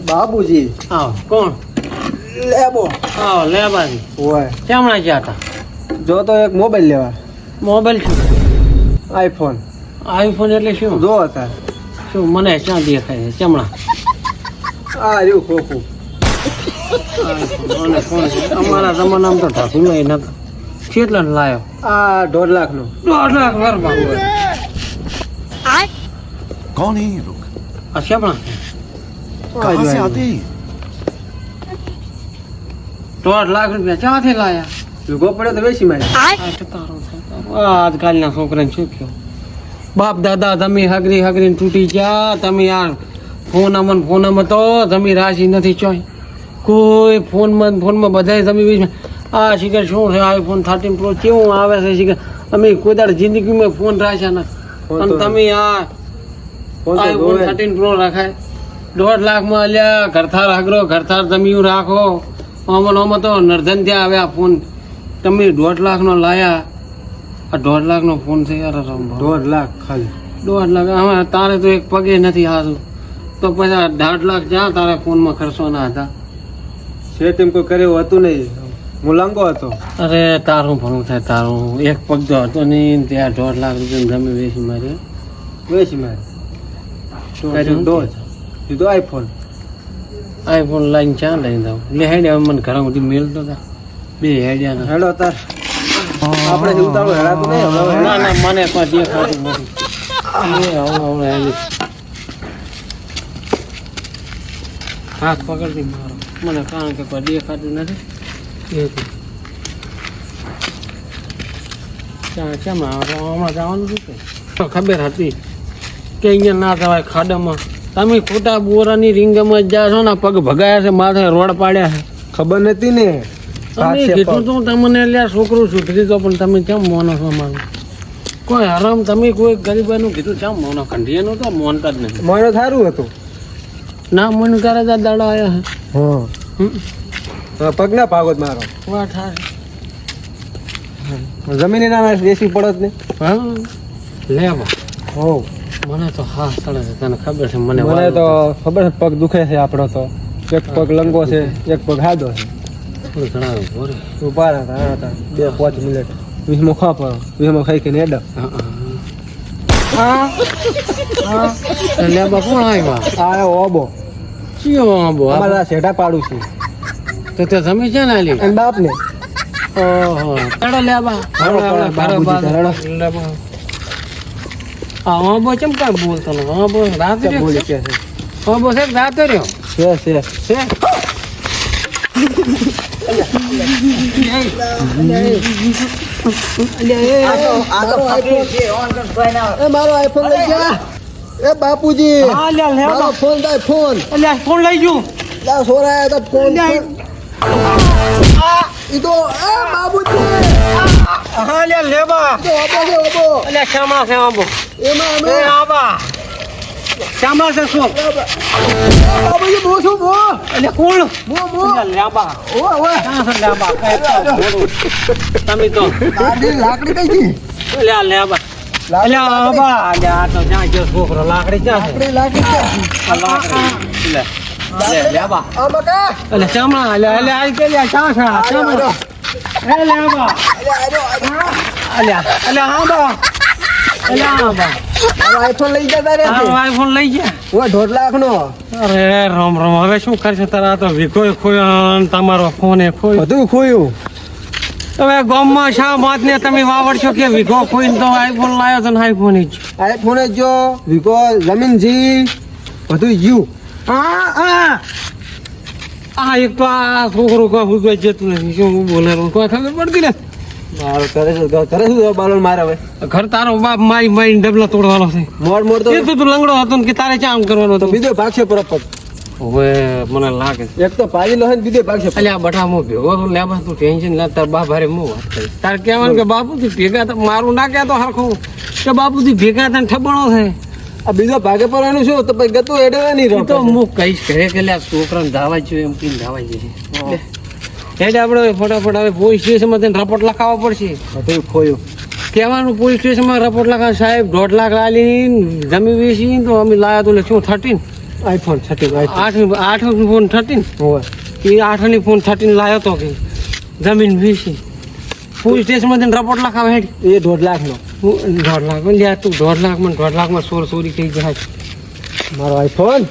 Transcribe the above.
બાબુજી આવો કોણ લેબો આવો લેબાજી ઓય કેમણા ગયા હતા જો તો એક મોબાઈલ લેવા મોબાઈલ શું આઈફોન આઈફોન એટલે શું જો હતા શું મને ક્યાં દેખાય છે કેમણા આ રહ્યું ખોખું આઈફોન અને કોણ છે અમારા જમાનામાં તો ઢાંકું નતા કેટલા લાયો આ 1.5 લાખનો 1.5 લાખ વરમાં कौन है ये लोग આ કેમણા कहाँ से आते हैं 1.5 લાખ રૂપિયા ક્યાંથી લાયા ભેગો પડ્યો તો વેચી મારી આજકાલના છોકરાને શું કહ્યું બાપ દાદા તમે હગરી તૂટી ગયા તમે યાર ફોનમાં તો તમે રાશિ નથી ચોય કોઈ ફોનમાં બધાય તમે આ શિખર શું છે આઈફોન 13 પ્રો કેવું આવે છે શિખર અમે કોઈ દાડ જિંદગીમાં ફોન રાખ્યા નથી અને તમે આ આઈફોન 13 પ્રો રાખાય 1.5 લાખમાં અલ્યા ઘરથાર હગરો ઘરથાર તમે રાખો આમાં તો નર્ધન ત્યાં આવે આ ફોન તમે 1.5 લાખનો લાયા આ 1.5 લાખનો ફોન છે યાર 1.5 લાખ ખાલી 1.5 લાખ હવે તારે તો એક પગે નથી હાજુ તો પછી 1.5 લાખ જ્યાં તારે ફોનમાં ખર્ચવાના હતા છે તેમ કોઈ કર્યું હતું નહીં હું લંગો હતો અરે તારું ભણું થાય તારું એક પગ તો હતો નહીં ત્યાં 1.5 લાખ રૂપિયા જમી વેચી મારી વેચી મારી કર્યું દો દીધો આઈફોન લાઈન ચા લઈ દઉં લે હેડ્યા મને ઘણા બધી મેલતો હતા બે હેડ્યા હેડો તાર આપણે ઉતારો હેડાતું નહીં હવે ના મને પણ દેખાતું નથી હવે હેડી હાથ પકડતી મારો મને કારણ કે કોઈ દેખાતું નથી હમણાં જવાનું શું કે ખબર હતી કે અહીંયા ના જવાય ખાડામાં તમે ખોટા બોરાની રીંગમાં જ જાશો ને પગ ભગાયા છે માથે રોડ પાડ્યા છે ખબર નથી ને તમે કીધું તું તમને લ્યા છોકરું સુધરી તો પણ તમે કેમ મોનો છો મારું કોઈ હરામ તમે કોઈ ગરીબાનું કીધું કેમ મોનો ખંડિયાનું તો મોનતા જ નહીં મારો સારું હતું ના મન કરે તો દાડો આવ્યા હા પગ ના ભાગો જ મારો વાત હારી જમીને ના દેશી પડત ને હા લેવા હો મને તો હા તળે છે તને ખબર છે મને મને તો ખબર છે પગ દુખે છે આપણો તો એક પગ લંગો છે એક પગ હાદો છે થોડું જણાવો બોરે ઉભા હતા 2-5 મિનિટ 20 ખા પડો 20 ખાઈ કે નેડ લેવા કોણ આવ્યા આ ઓબો કયો આંબો અમારા શેઠા પાડું છું તો તે જમી છે ને આલી અને બાપ ને ઓહો ચડો લેવા આંબો ચમ કાંઈ બોલતો ને આંબો રાતે બોલી કે છે આંબો છે રાતે રહ્યો છે મારો આઈફોન લઈ ગયા એ બાપુજી મારો ફોન દે ફોન ફોન લઈ ગયું લા સોરાયા તો ફોન ઈ તો એ બાબુજી હા લે લેવા તો ઓબો અલ્યા શામા છે આંબો એમાં અમે એ આબા શામા છે શું બાબુજી બો શું બો અલ્યા કોણ બો લેવા ઓય ક્યાં છે લેવા તમે તો લાકડી લાકડી કઈ જી અલ્યા લેવા અલ્યા આબા અલ્યા આ તો જ્યાં જો છોકરો લાકડી ક્યાં છે લાકડી આ લાકડી લે લેવા આ બકા અલ્યા શામા અલ્યા આઈ કે લ્યા ક્યાં છે શામા એ લેવા અલ્યા આબા આઈફોન લઈ જતા રે આઈફોન લઈ ગયા ઓય 1.5 લાખ નો અરે રામ હવે શું કરશે તારા તો વિકોય ખોયો તમારો ફોન એ ખોયો બધું ખોયું હવે ગામમાં શા વાત ને તમે વાવડશો કે વિકો ખોઈને તો આઈફોન લાવ્યો તો આઈફોન જ આઈફોન જ જો વિકો જમીન જી બધું જીવ આ એક તો આ છોકરો કોઈ ભૂતવા જતું નથી શું બોલે કોઈ ખબર પડતી ને મારો કરે શું બાલોલ મારે હવે ઘર તારો બાપ મારી ડબલો તોડવાનો છે મોડ તો એ તો તું લંગડો હતો ને કે તારે ચા આમ કરવાનો હતો બીજો ભાગશે પરપત હવે મને લાગે છે એક તો પાજી લો ને બીજો ભાગશે એટલે આ બટા હું ભેગો તો લેવા તું ટેન્શન લે તાર બા ભારે હું વાત કરી તાર કહેવાનું કે બાપુથી ભેગા તો મારું ના કહેતો હરખું કે બાપુથી ભેગા તને ઠબણો થાય આ બીજો ભાગે પડવાનું શું તો પછી ગતું એડવા નહીં તો હું કહીશ ઘરે કે લે છોકરાને ધાવા જોઈએ એમ કહીને ધાવા જશે એટલે આપણે ફટાફટ હવે પોલીસ સ્ટેશનમાં જઈને રપોર્ટ લખાવવો પડશે બધું ખોયું કહેવાનું પોલીસ સ્ટેશનમાં રપોર્ટ લખાવ સાહેબ 1.5 લાખ લાલી જમી વેચી તો અમે લાયા તો શું 13 આઈફોન 13 આઠ ફોન 13 હોય એ 8ની ફોન 13 લાવ્યો તો કે જમીન વેચી પોલીસ સ્ટેશનમાં જઈને રપોર્ટ લખાવે હેડ એ 1.5 લાખનો 1.5 લાખ લ્યા તું 1.5 લાખ માં 1.5 લાખમાં ચોરી થઈ જાય મારો આઈફોન